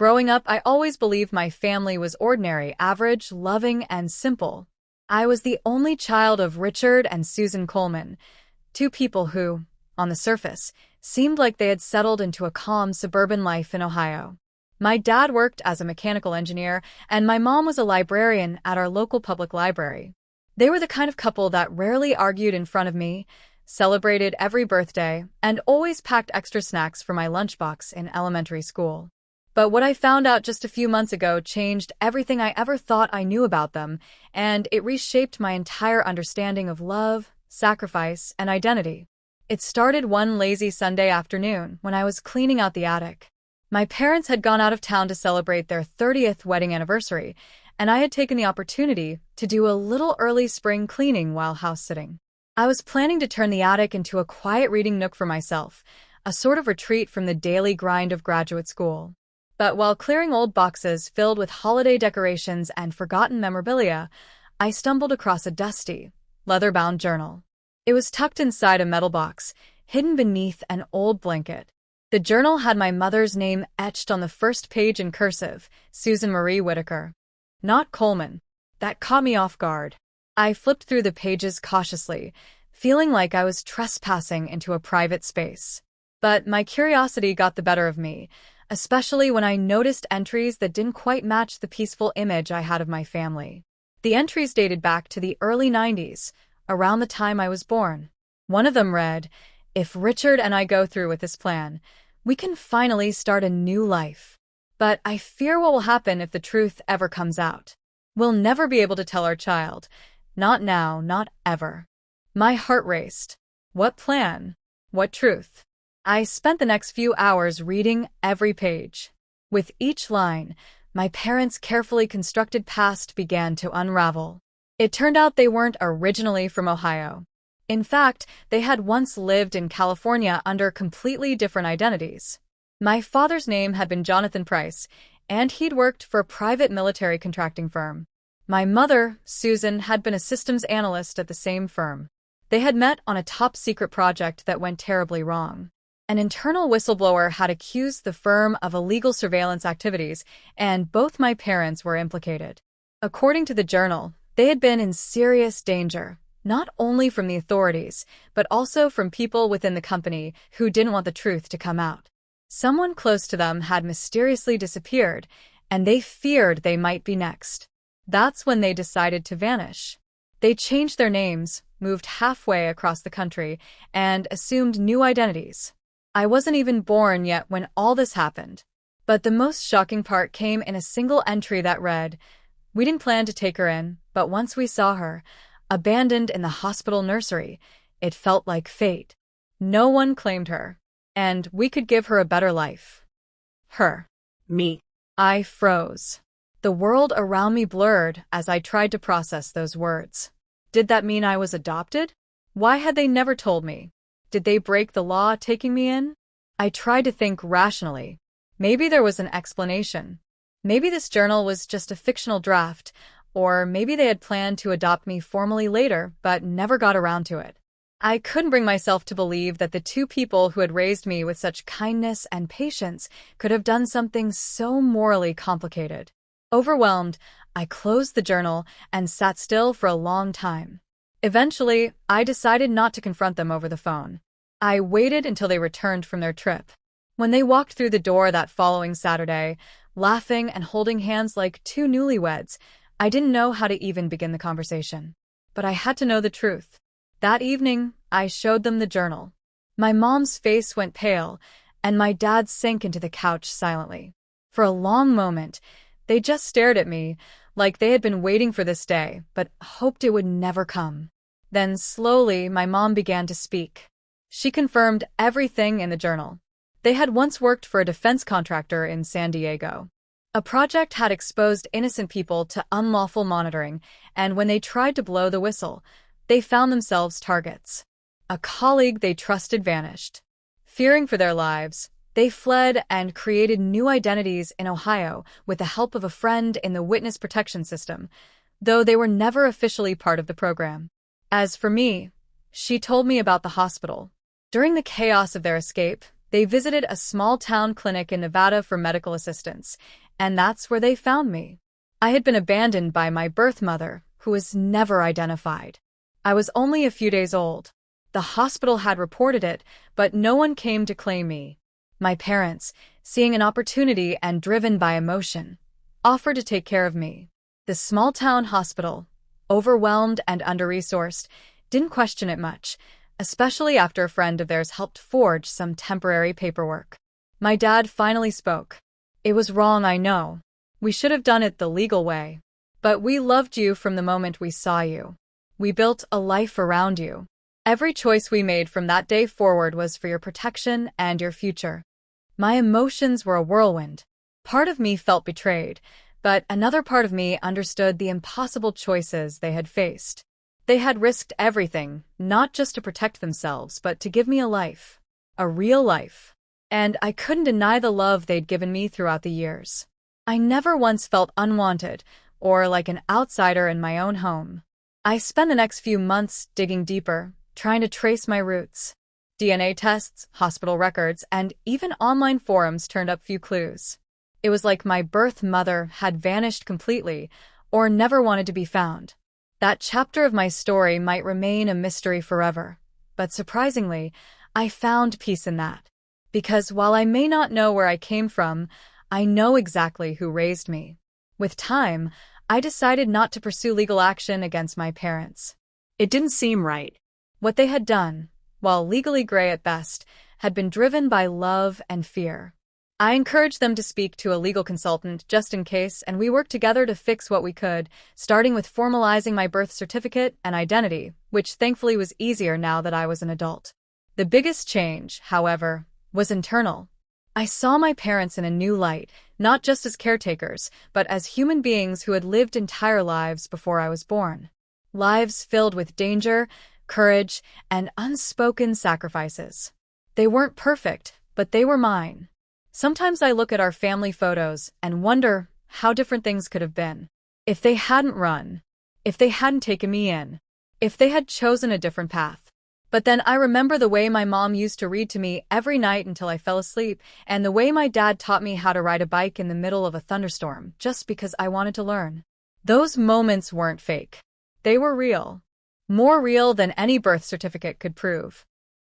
Growing up, I always believed my family was ordinary, average, loving, and simple. I was the only child of Richard and Susan Coleman, two people who, on the surface, seemed like they had settled into a calm suburban life in Ohio. My dad worked as a mechanical engineer, and my mom was a librarian at our local public library. They were the kind of couple that rarely argued in front of me, celebrated every birthday, and always packed extra snacks for my lunchbox in elementary school. But what I found out just a few months ago changed everything I ever thought I knew about them, and it reshaped my entire understanding of love, sacrifice, and identity. It started one lazy Sunday afternoon when I was cleaning out the attic. My parents had gone out of town to celebrate their 30th wedding anniversary, and I had taken the opportunity to do a little early spring cleaning while house-sitting. I was planning to turn the attic into a quiet reading nook for myself, a sort of retreat from the daily grind of graduate school. But while clearing old boxes filled with holiday decorations and forgotten memorabilia, I stumbled across a dusty, leather-bound journal. It was tucked inside a metal box, hidden beneath an old blanket. The journal had my mother's name etched on the first page in cursive, Susan Marie Whitaker. Not Coleman. That caught me off guard. I flipped through the pages cautiously, feeling like I was trespassing into a private space. But my curiosity got the better of me, especially when I noticed entries that didn't quite match the peaceful image I had of my family. The entries dated back to the early 90s, around the time I was born. One of them read, "If Richard and I go through with this plan, we can finally start a new life. But I fear what will happen if the truth ever comes out. We'll never be able to tell our child. Not now, not ever." My heart raced. What plan? What truth? I spent the next few hours reading every page. With each line, my parents' carefully constructed past began to unravel. It turned out they weren't originally from Ohio. In fact, they had once lived in California under completely different identities. My father's name had been Jonathan Price, and he'd worked for a private military contracting firm. My mother, Susan, had been a systems analyst at the same firm. They had met on a top-secret project that went terribly wrong. An internal whistleblower had accused the firm of illegal surveillance activities, and both my parents were implicated. According to the journal, they had been in serious danger, not only from the authorities, but also from people within the company who didn't want the truth to come out. Someone close to them had mysteriously disappeared, and they feared they might be next. That's when they decided to vanish. They changed their names, moved halfway across the country, and assumed new identities. I wasn't even born yet when all this happened. But the most shocking part came in a single entry that read, "We didn't plan to take her in, but once we saw her, abandoned in the hospital nursery, it felt like fate. No one claimed her, and we could give her a better life." Her. Me. I froze. The world around me blurred as I tried to process those words. Did that mean I was adopted? Why had they never told me? Did they break the law taking me in? I tried to think rationally. Maybe there was an explanation. Maybe this journal was just a fictional draft, or maybe they had planned to adopt me formally later, but never got around to it. I couldn't bring myself to believe that the two people who had raised me with such kindness and patience could have done something so morally complicated. Overwhelmed, I closed the journal and sat still for a long time. Eventually, I decided not to confront them over the phone. I waited until they returned from their trip. When they walked through the door that following Saturday, laughing and holding hands like two newlyweds, I didn't know how to even begin the conversation. But I had to know the truth. That evening, I showed them the journal. My mom's face went pale, and my dad sank into the couch silently. For a long moment, they just stared at me, like they had been waiting for this day, but hoped it would never come. Then slowly, my mom began to speak. She confirmed everything in the journal. They had once worked for a defense contractor in San Diego. A project had exposed innocent people to unlawful monitoring, and when they tried to blow the whistle, they found themselves targets. A colleague they trusted vanished. Fearing for their lives, they fled and created new identities in Ohio with the help of a friend in the witness protection system, though they were never officially part of the program. As for me, she told me about the hospital. During the chaos of their escape, They visited a small-town clinic in Nevada for medical assistance, and that's where they found me. I had been abandoned by my birth mother, who was never identified. I was only a few days old. The hospital had reported it, but no one came to claim me. My parents, seeing an opportunity and driven by emotion, offered to take care of me. The small-town hospital, overwhelmed and under-resourced, didn't question it much, especially after a friend of theirs helped forge some temporary paperwork. My dad finally spoke. "It was wrong, I know. We should have done it the legal way. But we loved you from the moment we saw you. We built a life around you. Every choice we made from that day forward was for your protection and your future." My emotions were a whirlwind. Part of me felt betrayed, but another part of me understood the impossible choices they had faced. They had risked everything, not just to protect themselves, but to give me a life. A real life. And I couldn't deny the love they'd given me throughout the years. I never once felt unwanted or like an outsider in my own home. I spent the next few months digging deeper, trying to trace my roots. DNA tests, hospital records, and even online forums turned up few clues. It was like my birth mother had vanished completely or never wanted to be found. That chapter of my story might remain a mystery forever, but surprisingly, I found peace in that. Because while I may not know where I came from, I know exactly who raised me. With time, I decided not to pursue legal action against my parents. It didn't seem right. What they had done, while legally gray at best, had been driven by love and fear. I encouraged them to speak to a legal consultant just in case, and we worked together to fix what we could, starting with formalizing my birth certificate and identity, which thankfully was easier now that I was an adult. The biggest change, however, was internal. I saw my parents in a new light, not just as caretakers, but as human beings who had lived entire lives before I was born. Lives filled with danger, courage, and unspoken sacrifices. They weren't perfect, but they were mine. Sometimes I look at our family photos and wonder how different things could have been. If they hadn't run, if they hadn't taken me in, if they had chosen a different path. But then I remember the way my mom used to read to me every night until I fell asleep, and the way my dad taught me how to ride a bike in the middle of a thunderstorm just because I wanted to learn. Those moments weren't fake. They were real. More real than any birth certificate could prove.